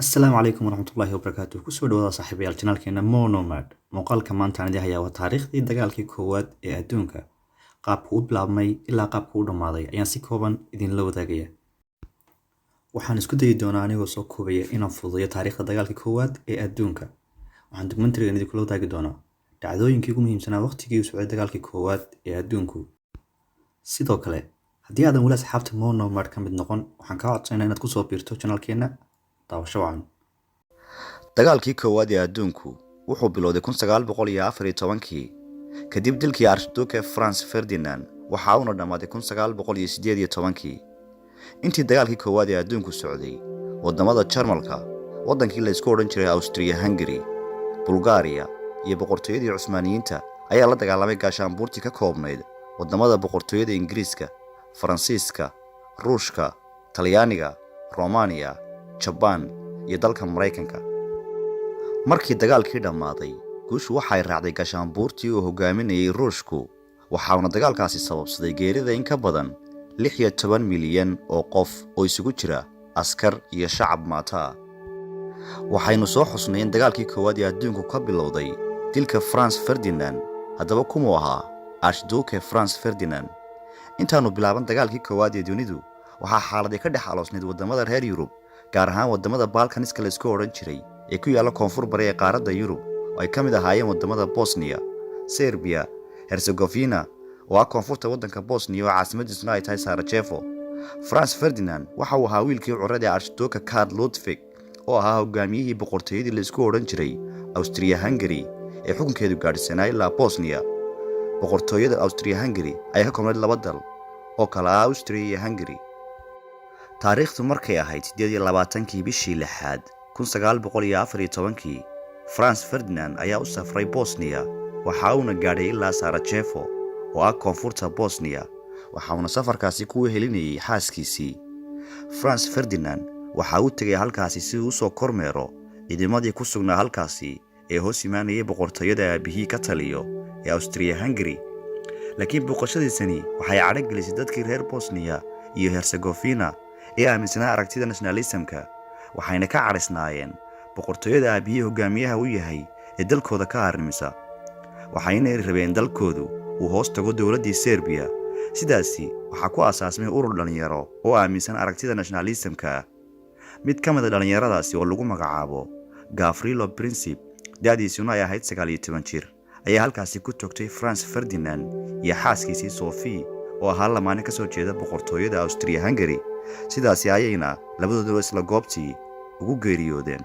السلام عليكم ورحمة الله وبركاته kusoo dhawaada saaxiibayaal channelkeena Monomad muuqaalka maanta aan idin hayaa waa taariikhdii dagaalkii koowaad ee adduunka qaabku u bilaabmay ilaa qaabku u dhamaaday ayaan si kooban idinla wadaagaya waxaan isku dayi doonaa anigoo soo koobaya inaan fududeeyo taariikhda dagaalkii koowaad ee adduunka waxaan documentary-gan idinkula wadaagi doonaa dhacdooyinkii ugu muhiimsanaa waqtigii uu socday dagaalkii koowaad ee adduunku sidoo kale haddii aadan weli asxaabta Monomad ka mid noqon waxaan kaa codsanayaa inaad kusoo biirto channelkeena daawasho wacan dagaalkii koowaad ee adduunku wuxuu bilowday 1914 kadib dilkii Archduke Franz Ferdinand waxa uu dhamaaday 1918 intii dagaalkii koowaad ee adduunku socday wadamada Jarmalka wadankii la isku oran jiray Austria-Hungary Bulgaria iyo boqortooyadii Cusmaaniyiinta ayaa la dagaalamay gaashaanbuurtii ka koobnayd wadamada boqortooyada Ingiriiska Faransiiska Ruushka Talyaaniga Romania Japan iyo dalka Mareykanka markii dagaalkii dhamaaday guushu waxay raacday gaashaanbuurtii uu hogaaminayay Ruushku waxaana dagaalkaasi sababsaday geerida in ka badan 16 milyan oo qof oo isugu jira askar iyo shacab maata waxaynu soo xusnay in dagaalkii koowaad ee adduunku ka bilowday dilka Franz Ferdinand haddaba kuma ahaa Archduke Franz Ferdinand intaanu bilaaban dagaalkii koowaad ee dunidu waxa xaaladii ka dhex aloosnayd wadamada reer Yurub gaar ahaan wadamada Balkaniska la isku oran jiray ee ku yaala koonfur bari ee qaaradda Yurub oo ay kamid ahaayeen wadamada Bosnia, Serbia, Herzegovina oo ah koonfurta wadanka Bosnia oo caasimadiisuna ay tahay Sarajevo. Franz Ferdinand waxa uu ahaa wiilkii curada Archduke Karl Ludwig oo ahaa hogaamiyihii boqortooyadii la isku oran jiray Austria-Hungary ee xukunkeedu gaadhsanaa ilaa Bosnia. boqortooyada Austria-Hungary ayaa ka koobnayd laba dal oo kala ah Austria iyo Hungary. taariikhdu markay ahayd 28 bishii 6 1914 Franz Ferdinand ayaa u safray Bosnia waxa uu gaadhay ilaa Sarajevo oo ah koonfurta Bosnia waxa uu safarkaasi ku wehelinayay xaaskiisii. Franz Ferdinand waxa uu tagay halkaasi si uu soo kormeero ciidamadii ku sugnaa halkaasi ee hoos imaanayay boqortooyada aabihii ka taliyo ee Austria-Hungary laakiin boqoshadiisani waxay cadhag gelisay dadkii reer Bosnia iyo Herzegovina ee aaminsanaa aragtida nationalismka waxayna ka cadhaysnaayeen boqortooyada aabihii hogaamiyaha u yahay ee dalkooda ka arrimisa waxayna rabeen dalkoodu uu hoos tago dawladdii Serbia sidaasi waxa ku asaasmay urur dhalinyaro oo aaminsan aragtida nationalismka mid ka mid ah dhalinyaradaasi oo lagu magacaabo Gavrilo Princip da'diisuna ay ahayd 19 jir ayaa halkaasi ku togtay Franz Ferdinand iyo xaaskiisii Sophie oo ahaa lamaane ka soo jeeda boqortooyada Austria-Hungary sidaasi ayayna labadooduba isla goobtii ugu geeriyoodeen.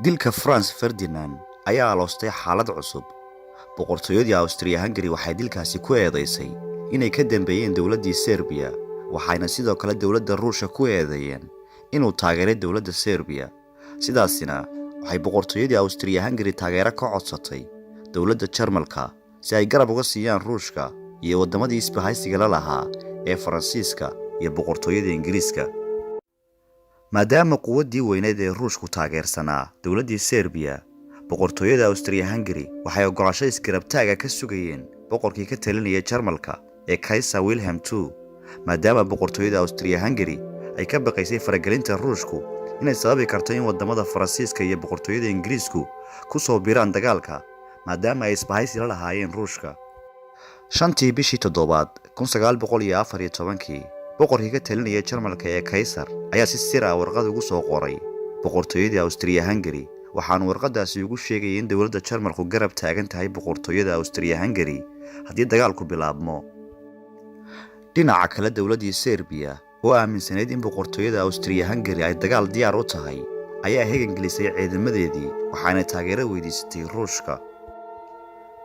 dilka Franz Ferdinand ayaa aloostay xaalad cusub boqortooyadii Austria-Hungary waxay dilkaasi ku eedeysay inay ka dambeeyeen dawladdii Serbia waxayna sidoo kale dawladda Ruushka ku eedeeyeen inuu taageeray dawladda Serbia sidaasina waxay boqortooyadii Austria-Hungary taageero ka codsatay dawladda Jarmalka si ay garab uga siiyaan Ruushka iyo wadamadii isbahaysiga la lahaa ee Faransiiska iyo boqortooyada Ingiriiska maadaama quwaddii weyneed ee Ruushku taageersanaa dawladdii Serbia boqortooyada Austria-Hungary waxay ogolaasho isgarabtaaga ka sugayeen boqorkii ka talinayay Jarmalka ee Kaiser Wilhelm II maadaama boqortooyada Austria-Hungary ay ka baqaysay faragelinta Ruushku inay sababi karto in wadamada Faransiiska iyo boqortooyada Ingiriisku ku soo biiraan dagaalka maadaama ay isbahaysi la lahaayeen Ruushka. 5tii bishii 7 1914 boqorkii ka talinayay Jarmalka ee Kaiser ayaa si sir ah warqad ugu soo qoray boqortooyada Austria-Hungary waxaanu warqadaasi ugu sheegay in dawladda Jarmalku garab taagan tahay boqortooyada Austria-Hungary haddii dagaalku bilaabmo. dhinaca kale dawladdii Serbia oo aaminsanayd in boqortooyada Austria-Hungary ay dagaal diyaar u tahay ayaa hegan gelisay ciidamadeedii waxaana taageero weydiisatay Ruushka.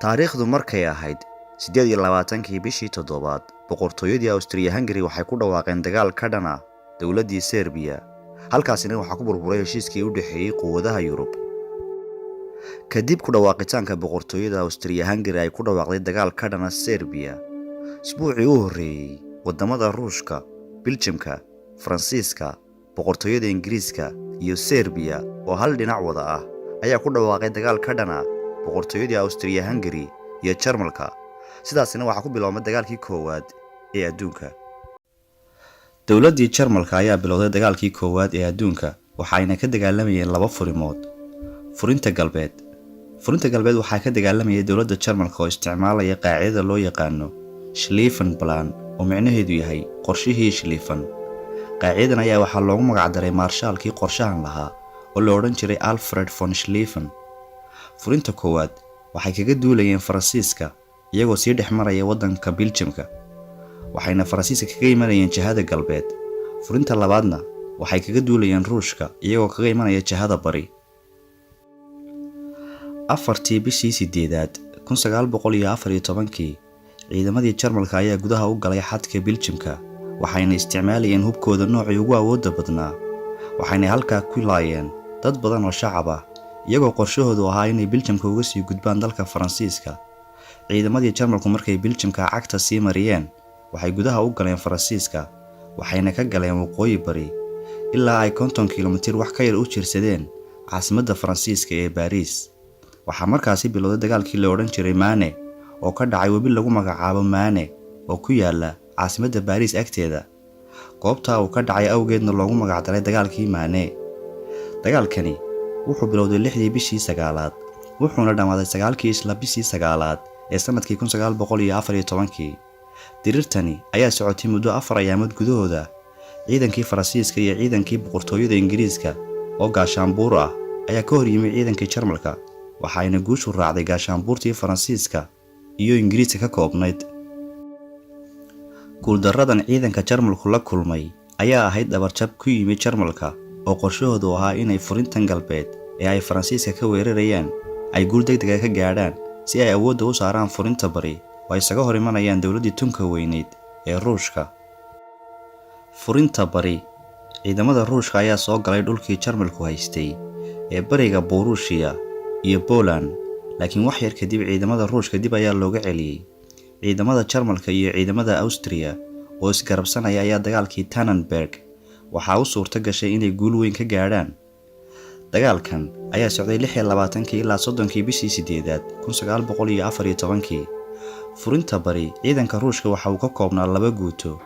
taariikhdu markay ahayd 28 bishii 7 boqortooyadii Austria-Hungary waxay ku dhawaaqeen dagaal ka dhana dawladdii Serbia halkaasina waxa ku burburay heshiiskii u dhaxeeyay quwadaha Yurub. kadib ku dhawaaqitaanka boqortooyada Austria-Hungary ay ku dhawaaqday dagaal ka dhana Serbia isbuucii u horeeyay wadamada Ruushka, Belgiumka, Faransiiska, boqortooyada Ingiriiska iyo Serbia oo hal dhinac wada ah ayaa ku dhawaaqay dagaal ka dhana boqortooyadii Austria-Hungary iyo Jarmalka sidaasina waxa ku bilaabmay dagaalkii koowaad ee adduunka. dawladdii Jarmalka ayaa bilowday dagaalkii koowaad ee adduunka waxayna ka dagaalamayeen laba furimood. Furinta galbeed waxaa ka dagaalamayay dowladda Jarmalka oo isticmaalaya qaacidada loo yaqaano Schlieffen Plan oo micnaheedu yahay qorshihii Schlieffen. qaacidadan ayaa waxaa loogu magac daray marshaalkii qorshahan lahaa oo la odhan jiray Alfred von Schlieffen. Furinta koowaad waxay kaga duulayeen Faransiiska iyagoo sii dhex maraya waddanka Belgiumka, waxayna Faransiiska kaga imanayeen jihada galbeed. Furinta labaadna waxay kaga duulayeen Ruushka iyagoo kaga imanaya jihada bari. 4 bishii 8 1914 ciidamadii Jarmalka ayaa gudaha u galay xadka Belgiumka, waxayna isticmaalayeen hubkooda noocii ugu awoodda badnaa. waxayna halkaa ku laayeen dad badan oo shacab ah iyagoo qorshahoodu ahaa inay Belgiumka uga sii gudbaan dalka Faransiiska. ciidamadii Jarmalku markay Belgiumka cagta sii mariyeen, waxay gudaha u galeen Faransiiska, waxayna ka galeen waqooyi bari ilaa ay 50 kiilomitir wax ka yar u jirsadeen caasimadda Faransiiska ee Paris. waxaa markaasi bilowday dagaalkii la odhan jiray Marne oo ka dhacay webi lagu magacaabo Marne oo ku yaala caasimadda Paris agteeda. goobta uu ka dhacay awgeedna loogu magac daray dagaalkii Marne. dagaalkani wuxuu bilowday 6 bishii 9 wuxuuna dhamaaday 9 isla bishii 9 ee sanadkii 1914. dirirtani ayaa socotay muddo 4 ayaamood gudahooda. ciidankii Faransiiska iyo ciidankii boqortooyada Ingiriiska oo gaashaanbuur ah ayaa ka hor yimid ciidankii Jarmalka, waxayna guushu raacday gaashaanbuurtii Faransiiska iyo Ingiriiska ka koobnayd. guuldaradan ciidanka Jarmalku la kulmay ayaa ahayd dhabarjab ku yimid Jarmalka oo qorshahoodu ahaa inay furintan galbeed ee ay Faransiiska ka weerarayaan ay guul degdeg ah ka gaadhaan si ay awoodda u saaraan furinta bari oo ay isaga hor imanayaan dowladdii tunka weyneyd ee Ruushka. furinta bari ciidamada Ruushka ayaa soo galay dhulkii Jarmalku haystay ee bariga Borusia iyo Poland, laakiin wax yar kadib ciidamada Ruushka dib ayaa looga celiyay. ciidamada Jarmalka iyo ciidamada Austria oo isgarabsanaya ayaa dagaalkii Tannenberg waxaa u suurta gashay inay guul weyn ka gaadhaan. dagaalkan ayaa socday 26 ilaa 30 bishii 8 1914. furinta bari ciidanka Ruushka waxa uu ka koobnaa 2 guuto.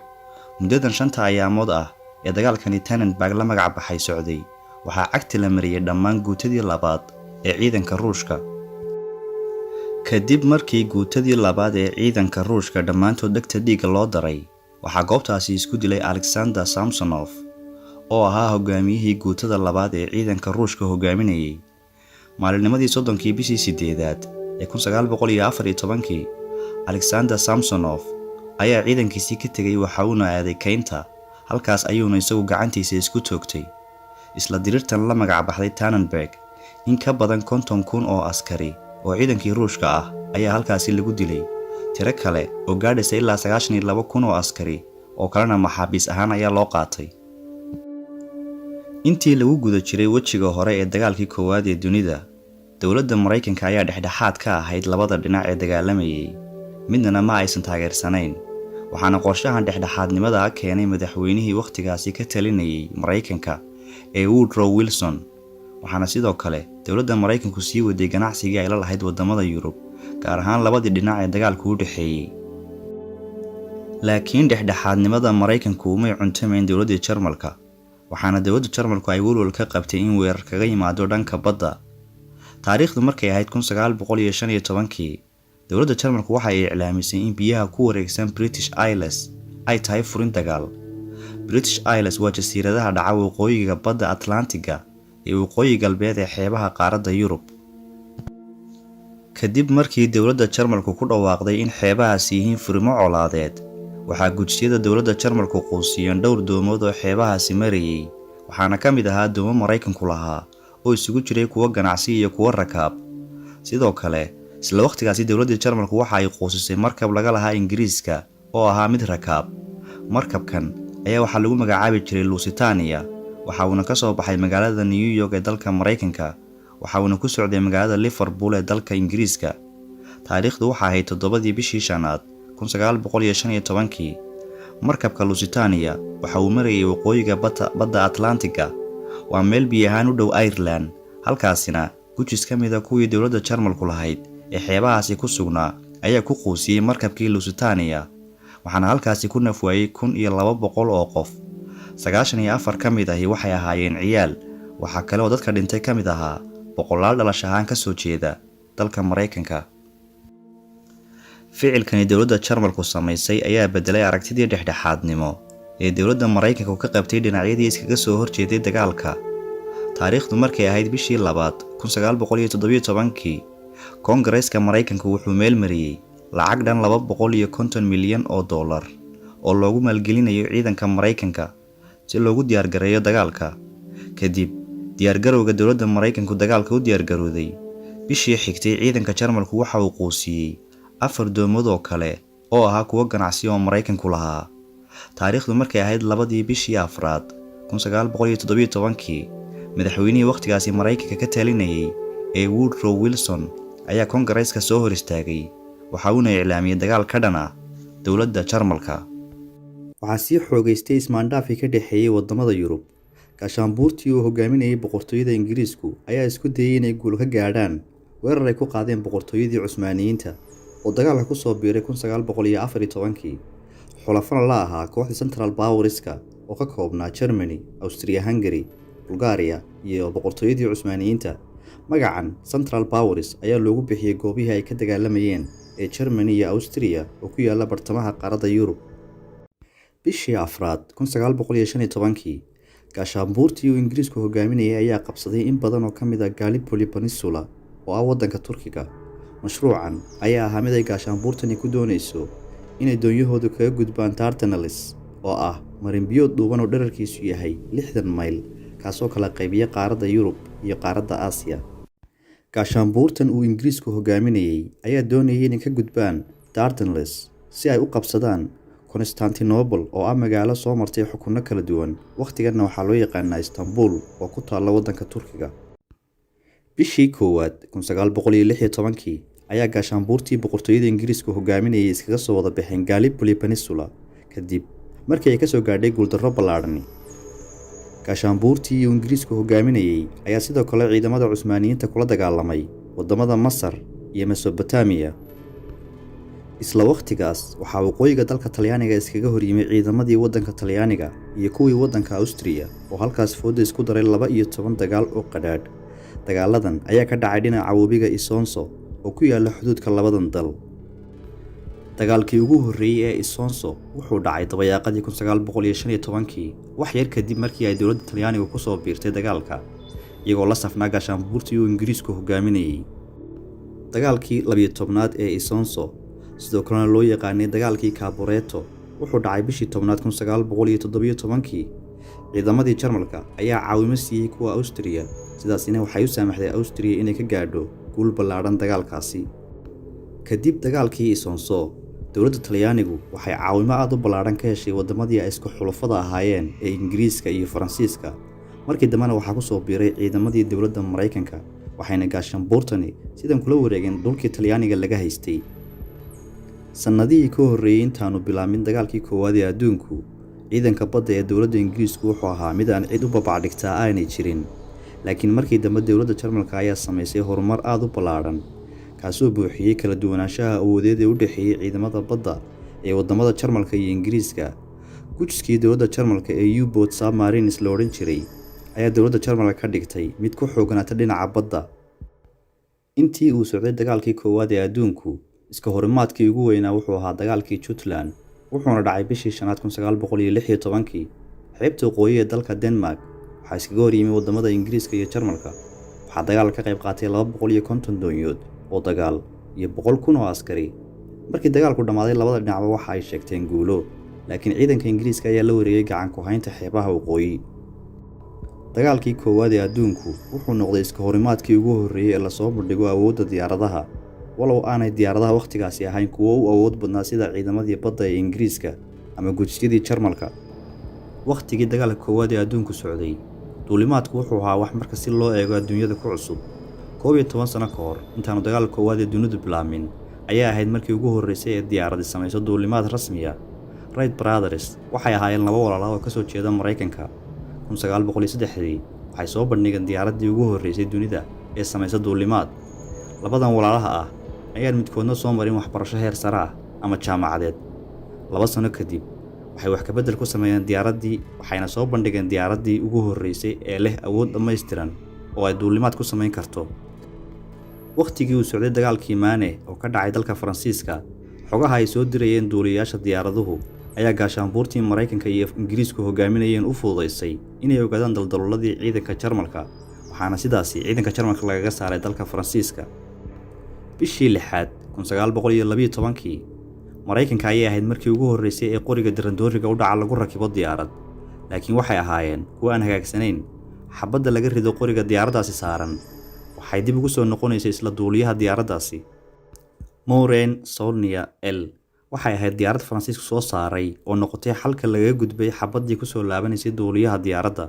muddadan 5 ayaamood ah ee dagaalkani Tannenberg la magac baxay socday, waxaa cagti la mariyay dhammaan guutadii labaad ee ciidanka Ruushka. kadib markii guutadii labaad ee ciidanka Ruushka dhammaantood dhegta dhiigga loo daray, waxaa goobtaasi isku dilay Alexander Samsonov oo ahaa hogaamiyihii guutada labaad ee ciidanka Ruushka hogaaminayay. maalinnimadii 30 bishii 8 ee 1914 Alexander Samsonov ayaa ciidankiisii ka tegay waxa uuna aaday Keynta, halkaas ayuuna isagu gacantiisa isku toogtay. isla dirirtan la magac baxday Tannenberg, in ka badan 50,000 oo askari oo ciidankii Ruushka ah ayaa halkaasi lagu dilay. tiro kale oo gaadhaysa ilaa 92,000 oo askari oo kalena maxaabiis ahaan ayaa loo qaatay. intii lagu guda jiray wejiga hore ee dagaalkii koowaad ee dunida, dowladda Mareykanka ayaa dhexdhexaad ka ahayd labada dhinac ee dagaalamayay, midna ma aysan taageersanayn. waxaana qorshahan dhexdhexaadnimada keenay madaxweynihii waqtigaasi ka talinayay Mareykanka ee Woodrow Wilson. waxaana sidoo kale dowladda Mareykanku sii waday ganacsigii ay la lahayd wadamada Yurub, gaar ahaan labadii dhinac ee dagaalku u dhaxeeyay. laakiin dhexdhexaadnimada Mareykanku uma cuntamayn dowladda Jarmalka, waxaana dowladda Jarmalku ay walwal ka qabtay in weerar kaga yimaado dhanka badda. taariikhdu markay ahayd 1915, dowladda Jarmalku waxa ay iclaamisay in biyaha ku wareegsan British Isles ay tahay furin dagaal. British Isles waa jasiiradaha dhaca waqooyiga badda Atlantiga ee waqooyi galbeed ee xeebaha qaaradda Yurub. kadib markii dowladda Jarmalku ku dhawaaqday in xeebahaasi yihiin furimo colaadeed, waxaa gujiyada dowladda Jarmalku quusiyeen dhowr doomood oo xeebahaasi marayay, waxaana ka mid ahaa doomo Mareykanku lahaa oo isugu jiray kuwa ganacsi iyo kuwa rakaab. sidoo kale isla waqtigaasi dowladda Jarmalku waxa ay quusisay markab laga lahaa Ingiriiska oo ahaa mid rakaab. markabkan ayaa waxaa lagu magacaabi jiray Lusitania, waxa uuna ka soo baxay magaalada New York ee dalka Mareykanka, waxa uuna ku socday magaalada Liverpool ee dalka Ingiriiska. taariikhdu waxa ahayd 7 bishii 5 1915. markabka Lusitania waxa uu marayay waqooyiga badda Atlantiga, waa meel biyo ahaan u dhow Ireland, halkaasina gujis ka mid ah kuwii dowladda Jarmalku lahayd ee xeebahaasi ku sugnaa ayaa ku quusiyay markabkii Lusitania, waxaana halkaasi ku nafwaayay 1,200 oo qof. 94 ka mid ahi waxay ahaayeen ciyaal, waxaa kale oo dadka dhintay ka mid ahaa boqolaal dhalash ahaan ka soo jeeda dalka Mareykanka. ficilkani dowladda Jarmalku samaysay ayaa bedelay aragtidii dhexdhexaadnimo ee dowladda Mareykanka ka qabtay dhinacyadii iskaga soo horjeeday dagaalka. taariikhdu markay ahayd bishii 1917 Koongareeska Mareykanku wuxuu meel mariyay lacag dhan $250 milyan oo loogu maalgelinayo ciidanka Mareykanka si loogu diyaargareeyo dagaalka. kadib diyaargarowga dowladda Mareykanku dagaalka u diyaargarowday, bishii xigtay ciidanka Jarmalku waxa uu quusiyay 4 doomood oo kale oo ahaa kuwa ganacsi oo Mareykanku lahaa. taariikhdu markay ahayd 2 bishii Afraad 1917 madaxweynihii waqtigaasi Mareykanka ka talinayay ee Woodrow Wilson ayaa Koongareeska soo hor istaagay, waxa uuna iclaamiyay dagaal ka dhan ah dowladda Jarmalka. waxaa sii xoogaystay ismaandhaafii ka dhexeeyay wadamada Yurub. gaashaanbuurtii uu hogaaminayay boqortooyada Ingiriisku ayaa isku dayay inay guul ka gaadhaan weerar ay ku qaadeen boqortooyadii Cusmaaniyiinta oo dagaalka ku soo biiray 1914. xulafana la ahaa kooxda Central Powerska oo ka koobnaa Germany, Austria-Hungary, Bulgaria iyo boqortooyadii Cusmaaniyiinta. magacan Central Powers ayaa loogu bixiyay goobihii ay ka dagaalamayeen ee Germany iyo Austria oo ku yaala bartamaha qaaradda Yurub. bishii Afraad 1915 gaashaanbuurtii uu Ingiriisku hogaaminayay ayaa qabsaday in badan oo ka mid ah Gallipoli Peninsula oo ah waddanka Turkiga. mashruucan ayaa ahaa mid ay gaashaanbuurtani ku doonayso inay doonyahoodu kaga gudbaan Dardanelles oo ah marinbiyood dhuuban oo dhererkiisu yahay 60 mayl, kaasoo kala qaybiya qaaradda Yurub iyo qaaradda Aasiya. gaashaanbuurtan uu Ingiriisku hogaaminayay ayaa doonayay inay ka gudbaan Dardanelles si ay u qabsadaan Constantinople oo ah magaalo soo martay xukunno kala duwan. waqtiganna waxaa loo yaqaanaa Istanbul oo ku taalla waddanka Turkiga. bishii koowaad 1916 ayaa gaashaanbuurtii boqortooyada Ingiriisku hogaaminayay iskaga soo wada baxeen Gallipoli Peninsula kadib markii ay ka soo gaadhay guuldarro ballaadhan. gaashaanbuurtii uu Ingiriisku hogaaminayay ayaa sidoo kale ciidamada Cusmaaniyiinta kula dagaalamay wadamada Masar iyo Mesopotamia. isla waqtigaas waxaa waqooyiga dalka Talyaaniga iskaga horyimay ciidamadii waddanka Talyaaniga iyo kuwii waddanka Austria oo halkaas fooda isku daray 12 dagaal oo qadhaadh. dagaaladan ayaa ka dhacay dhinaca webiga Isonzo oo ku yaala xuduudka labadan dal. dagaalkii ugu horreeyay ee Isonzo wuxuu dhacay dabayaaqadii 1915 wax yar kadib markii ay dowladda Talyaanigu ku soo biirtay dagaalka iyagoo la safnaa gaashaanbuurtii uu Ingiriisku hogaaminayay. dagaalkii 12aad ee Isonzo sidoo kalena loo yaqaanay dagaalkii Caporetto wuxuu dhacay bishii 10aad 1917. ciidamadii Jarmalka ayaa caawimo siiyay kuwa Austria, sidaasina waxay u saamaxday Austria inay ka gaadho guul ballaadhan dagaalkaasi. kadib dagaalkii Isonzo, dowladda Talyaanigu waxay caawimo aad u ballaadhan ka heshay wadamadii ay isku xulafada ahaayeen ee Ingiriiska iyo Faransiiska. markii dambena waxaa ku soo biiray ciidamadii dowladda Mareykanka, waxayna gaashaanbuurtani sidan kula wareegeen dhulkii Talyaaniga laga haystay. sanadihii ka horreeyay intaanu bilaabmin dagaalkii koowaad ee adduunku, ciidanka badda ee dowladda Ingiriisku wuxuu ahaa mid aan cid u babacdhigtaa aanay jirin. laakiin markii dambe dowladda Jarmalka ayaa samaysay horumar aad u ballaadhan, kaasoo buuxiyay kala duwanaanshaha awoodeed ee u dhexeeyay ciidamada badda ee wadamada Jarmalka iyo Ingiriiska. gujiskii dowladda Jarmalka ee U-boat submarines la odhan jiray ayaa dowladda Jarmalka ka dhigtay mid ku xooganaata dhinaca badda. intii uu socday dagaalkii koowaad ee adduunku, iska horimaadkii ugu weynaa wuxuu ahaa dagaalkii Jutland, wuxuuna dhacay bishii 1916. xeebta waqooyi ee dalka Denmark waxaa iskaga horyimay wadamada Ingiriiska iyo Jarmalka. waxaa dagaal ka qayb qaatay 250 doonyood oo dagaal iyo 100,000 oo askari. markii dagaalku dhammaaday, labada dhinacba waxa ay sheegteen guulo, laakiin ciidanka Ingiriiska ayaa la wareegay gacan ku haynta xeebaha waqooyi. dagaalkii koowaad ee adduunku wuxuu noqday iska horimaadkii ugu horreeyay ee lasoo bandhigo awoodda diyaaradaha, walow aanay diyaaradaha waqtigaasi ahayn kuwo u awood badnaa sida ciidamadii badda ee Ingiriiska ama gujisyadii Jarmalka. waqtigii dagaalka koowaad ee adduunku socday, duulimaadku wuxuu ahaa wax marka si loo eego adduunyada ku cusub. 11 sano ka hor intaanu dagaalka koowaad ee dunidu bilaabmin ayaa ahayd markii ugu horreysay ee diyaaradi samayso duulimaad rasmi ah. Wright Brothers waxay ahaayeen 2 walaalo oo ka soo jeeda Mareykanka. 1903 waxay soo bandhigeen diyaaradii ugu horreysay dunida ee samaysa duulimaad. labadan walaalaha ah ayaan midkoodna soo marin waxbarasho heer sare ah ama jaamacadeed. 2 sano kadib waxay wax ka beddel ku sameeyeen diyaaraddii waxayna soo bandhigeen diyaaraddii ugu horreysay ee leh awood dhammaystiran oo ay duulimaad ku samayn karto. wakhtigii uu socday dagaalkii Maane oo ka dhacay dalka Faransiiska, xogaha ay soo dirayeen duuliyayaasha diyaaraduhu ayaa gaashaanbuurtii Maraykanka iyo Ingiriisku hogaaminayeen u fududaysay inay ogaadaan daldaloladii ciidanka Jarmalka, waxaana sidaasi ciidanka Jarmalka lagaga saaray dalka Faransiiska. bishii 6aad 1912 Maraykanka ayay ahayd markii ugu horreysay ee qoriga dirandooriga u dhaca lagu rakibo diyaarad, laakiin waxay ahaayeen kuwa aan hagaagsanayn. xabadda laga rido qoriga diyaaraddaasi saaran waxay dib ugu soo noqonaysay isla duuliyaha diyaaraddaasi. Maureen Saulnier L waxay ahayd diyaarad Faransiisku soo saaray oo noqotay xalka laga gudbay xabaddii ku soo laabanaysay duuliyaha diyaaradda.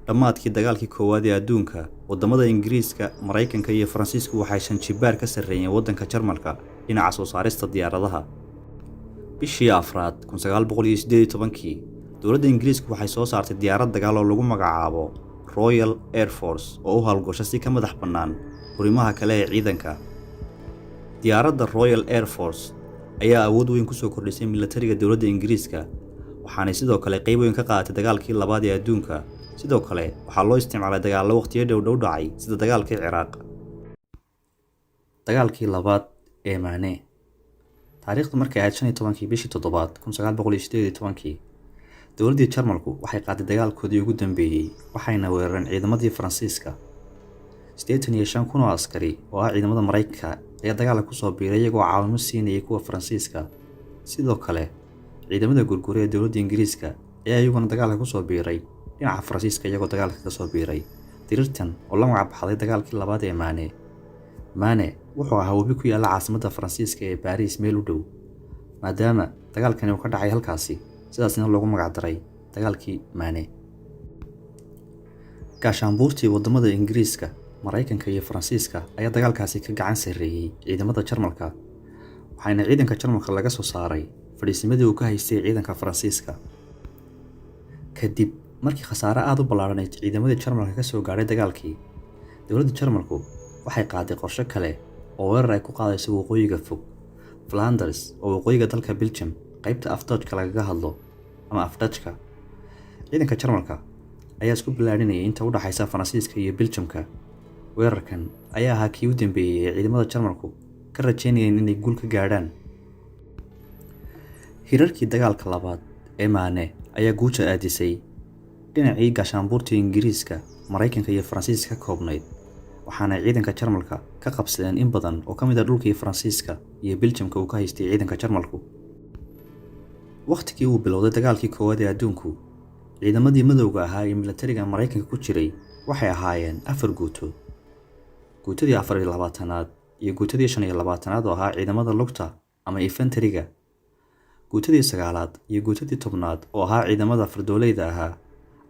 dhammaadkii dagaalkii koowaad ee adduunka, wadamada Ingiriiska, Maraykanka iyo Faransiisku waxay shanjibaar ka sarreeyeen waddanka Jarmalka dhinaca soo saarista diyaaradaha. bishii 4aad 1918 dowladda Ingiriisku waxay soo saartay diyaarad dagaal oo lagu magacaabo Royal Air Force oo u hawlgasha si ka madax bannaan hurimaha kale ee ciidanka. diyaaradda Royal Air Force ayaa awood weyn ku soo kordhisay militariga dowladda Ingiriiska, waxaanay sidoo kale qayb weyn ka qaadatay dagaalkii labaad ee adduunka. sidoo kale waxaa loo isticmaalay dagaallo waqtiyo dhow dhacay sida dagaalkii Ciraaq. dagaalkii labaad ee Maane. taariikhdu markay ahayd 15 bishii 7aad 1918 dowladdii Jarmalku waxay qaaday dagaalkoodii ugu dambeeyay, waxayna weerareen ciidamadii Faransiiska. 85,000 oo askari oo ah ciidamada Maraykanka ayaa dagaalka ku soo biiray iyagoo caawimo siinayay kuwa Faransiiska. sidoo kale ciidamada gurgure ee dowladda Ingiriiska ayaa iyaguna dagaalka ku soo biiray dhinaca Faransiiska iyagoo dagaalka ka soo biiray. dirirtan oo la magac baxday dagaalkii labaad ee Maane. Maane wuxuu ahaa webi ku yaalla caasimadda Faransiiska ee Paris meel u dhow, maadaama dagaalkani uu ka dhacay halkaasi, sidaasna loogu magac daray dagaalkii Maane. gaashaanbuurtii wadamada Ingiriiska, Maraykanka iyo Faransiiska ayaa dagaalkaasi ka gacan sarreeyay ciidamada Jarmalka, waxaana ciidanka Jarmalka laga soo saaray fadhiisimadii uu ka haystay ciidanka Faransiiska. kadib markii khasaare aad u ballaaran ay ciidamadii Jarmalka ka soo gaadhay dagaalkii, dowladda Jarmalku waxay qaaday qorshe kale oo weerar ay ku qaadayso waqooyiga fog Flanders oo waqooyiga dalka Belgium, qaybta Afdajka lagaga hadlo ama Afdajka. ciidanka Jarmalka ayaa isku ballaarinayay inta u dhaxaysa Faransiiska iyo Belgiumka. weerarkan ayaa ahaa kii u dambeeyay ee ciidamada Jarmalku ka rajaynayeen inay guul ka gaadhaan. hirarkii dagaalka labaad ee Maane ayaa guusha aadisay dhinacii gaashaanbuurtii Ingiriiska, Maraykanka iyo Faransiiska ka koobnayd, waxaana ciidanka Jarmalka ka qabsadeen in badan oo ka mid ah dhulkii Faransiiska iyo Belgiumka uu ka haystay ciidanka Jarmalku. waqtigii uu bilowday dagaalkii koowaad ee adduunku, ciidamadii madowga ahaa ee militariga Maraykanka ku jiray waxay ahaayeen 4 guuto. guutadii 24aad iyo guutadii 25aad oo ahaa ciidamada lugta ama infantry-ga, guutadii 9aad iyo guutadii 10aad oo ahaa ciidamada fardoolayda ahaa.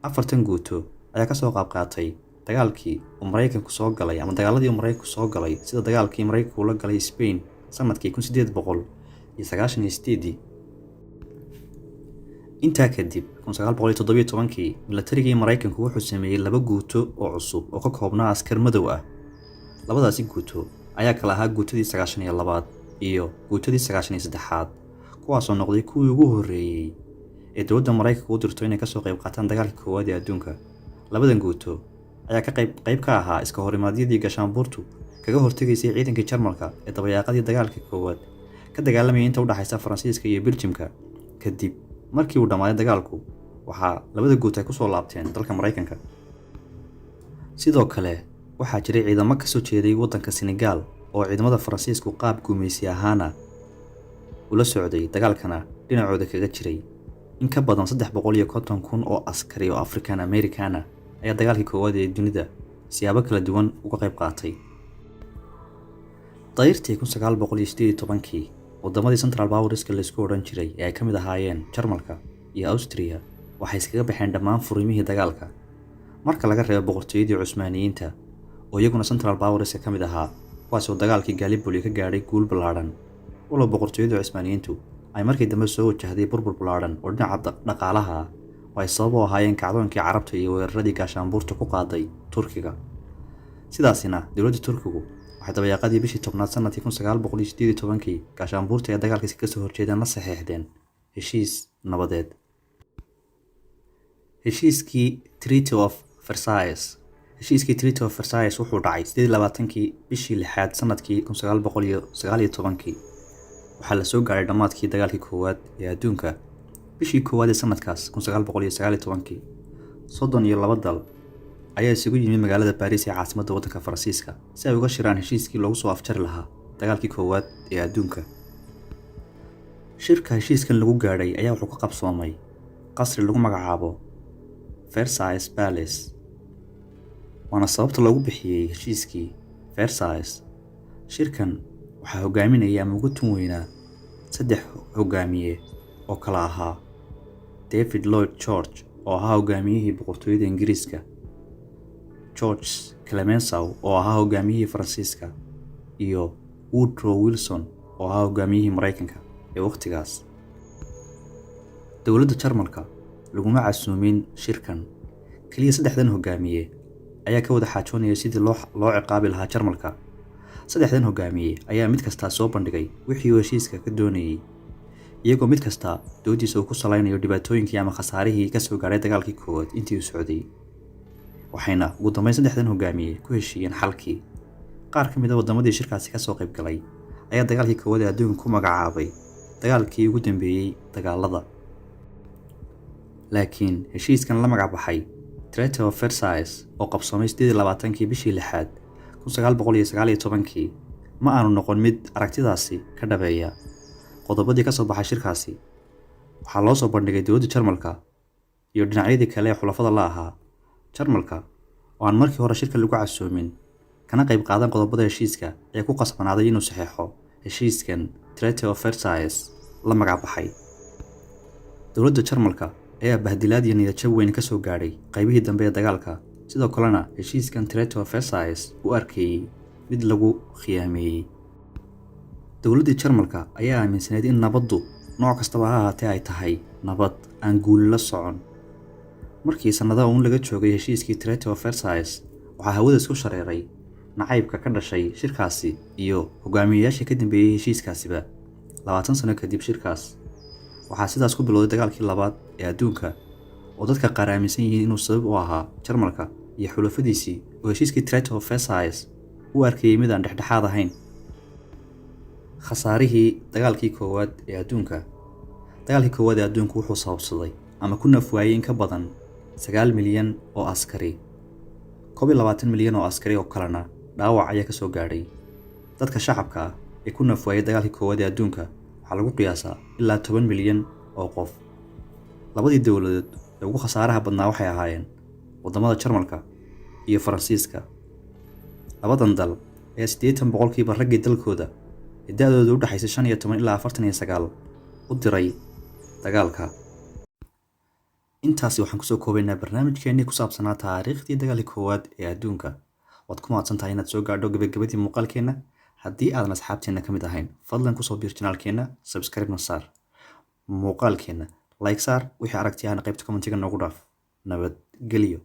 4 guuto ayaa ka soo qayb qaatay dagaalkii uu Maraykanku soo galay ama dagaaladii uu Maraykanku soo galay, sida dagaalkii Maraykanku la galay Spain sanadkii 1898. intaa kadib 1917 militarigii Maraykanku wuxuu sameeyay 2 guuto oo cusub oo ka koobnaa askar madow ah. labadaasi guuto ayaa kala ahaa guutadii 92aad iyo guutadii 93aad, kuwaasoo noqday kuwii ugu horreeyay ee dowladda Maraykanku u dirto inay ka soo qayb qaataan dagaalkii koowaad ee adduunka. labadan guuto ayaa ka qayb ka ahaa iska horimaadyadii gaashaanbuurtu kaga hortegaysay ciidankii Jarmalka ee dabayaaqadii dagaalkii koowaad ka dagaalamayay inta u dhaxaysa Faransiiska iyo Belgiumka. kadib markii uu dhamaaday dagaalku, waxaa labada guuto ay ku soo laabteen dalka Maraykanka. sidoo kale waxaa jiray ciidamo ka soo jeeday waddanka Senegal oo ciidamada Faransiisku qaab gumaysi ahaana ula socday dagaalkana dhinacooda kaga jiray. in ka badan 350,000 oo askari oo African American ah ayaa dagaalkii koowaad ee dunida siyaabo kala duwan uga qayb qaatay. dayrtii 1918 wadamadii Central Powerska la isku oran jiray ee ay ka mid ahaayeen Jarmalka iyo Austria waxay iskaga baxeen dhammaan furimihii dagaalka, marka laga reebo boqortooyadii Cusmaaniyiinta oo iyaguna Central Powerska ka mid ahaa, kuwaas oo dagaalkii Gallipoli ka gaadhay guul ballaaran. walow boqortooyadii Cusmaaniyiintu ay markii dambe soo wajahday burbur ballaaran oo dhinaca dhaqaalaha ah, oo ay sabab u ahaayeen kacdoonkii Carabta iyo weeraradii gaashaanbuurta ku qaaday Turkiga. sidaasina dowladda Turkigu waxay dabayaaqadii bishii 10aad sanadkii 1918 gaashaanbuurta ee dagaalkiisa ka soo horjeedeen la saxeexdeen heshiis nabadeed. Heshiiskii Treaty of Versailles wuxuu dhacay 28 bishii 6 sanadkii 1919. waxaa la soo gaaray dhammaadkii dagaalkii koowaad ee adduunka bishii koowaad ee sanadkaas 1919. 32 dal ayaa isugu yimid magaalada Paris ee caasimadda waddanka Faransiiska si ay uga shiraan heshiiskii loogu soo afjari lahaa dagaalkii koowaad ee adduunka. Shirka heshiiskan lagu gaadhay ayaa wuxuu ka qabsoomay qasri lagu magacaabo Versailles Palace, waana sababta loogu bixiyey heshiiskii Versailles. Shirkan waxaa hogaaminaya ama ugu tun weynaa 3 hogaamiye oo kala ahaa David Lloyd George oo ahaa hogaamiyihii boqortooyada Ingiriiska, George Clemenceau oo ahaa hogaamiyihii Faransiiska, iyo Woodrow Wilson oo ahaa hogaamiyihii Mareykanka ee waqtigaas. Dowladda Jarmalka laguma casuumin shirkan, kaliya 3 hogaamiye ayaa ka wada xaajoonaya sidii loo ciqaabi lahaa Jarmalka. 3 hogaamiye ayaa mid kasta soo bandhigay wixii uu heshiiska ka doonayay, iyagoo mid kasta doodiisa uu ku salaynayo dhibaatooyinkii ama khasaarihii ka soo gaaray dagaalkii koowaad intii uu socday. waxayna ugu dambeyn 3 hogaamiye ku heshiiyeen xalkii. qaar ka mid ah wadamadii shirkaasi ka soo qayb galay ayaa dagaalkii koowaad ee adduunka ku magacaabay dagaalkii ugu dambeeyay dagaalada. laakiin heshiiskan la magac baxay Treaty of Versailles oo qabsoomay 28 bishii 6 1919 ma aanu noqon mid aragtidaasi ka dhabeeya. qodobadii ka soo baxay shirkaasi waxaa loo soo bandhigay dowladda Jarmalka iyo dhinacyadii kale ee xulafada la ahaa. Jarmalka oo aan markii hore shirka lagu casuumin kana qayb qaadan qodobada heshiiska ee ku qasbanaaday inuu saxeexo heshiiskan Treaty of Versailles la magac baxay. dowladda Jarmalka ayaa bahdilaad iyo niyad-jab weyn ka soo gaadhay qaybihii dambe ee dagaalka, sidoo kalena heshiiskan Treaty of Versailles u arkayay mid lagu khiyaameeyey. dowladda Jarmalka ayaa aaminsaneyd in nabaddu nooc kastaba ha ahaatee ay tahay nabad aan guuli la socon. markii sanadaha uun laga joogay heshiiskii Treaty of Versailles waxaa hawada isku shareeray nacaybka ka dhashay shirkaasi iyo hogaamiyeyaasha ka dambeeyay heshiiskaasiba. 20 sano kadib shirkaas waxaa sidaas ku bilowday dagaalkii labaad ee adduunka oo dadka qaar aaminsan yihiin inuu sabab u ahaa Jarmalka iyo xulafadiisii oo heshiiskii Treaty of Versailles u arkayay mid aan dhexdhexaad ahayn. khasaarihii dagaalkii koowaad ee adduunka wuxuu sababsaday ama ku nafwaayay in ka badan 9 milyan oo askari, 22 milyan oo askari oo kalena dhaawac ayaa ka soo gaadhay. dadka shacabka ah ee ku nafwaayay dagaalkii koowaad ee adduunka waxaa lagu qiyaasaa ilaa 10 milyan oo qof. labadii dowladood ee ugu khasaaraha badnaa waxay ahaayeen wadamada Jarmalka iyo Faransiiska. labadan dal ayaa 80% raggii dalkooda ee da'doodu u dhaxaysay 15 ilaa 49 u diray dagaalka. intaasi waxaan kusoo koobaynaa barnaamijkeennii ku saabsanaa taariikhdii dagaalkii koowaad ee adduunka. waad ku mahadsan tahay inaad soo gaadho gabagabadii muuqaalkeenna. haddii aadan asxaabteenna ka mid ahayn, fadlan kusoo biir janaalkeenna, subscribe-na saar, muuqaalkeenna like saar, wixii aragti ahna qaybta commentiga noogu dhaaf. nabadgelyo.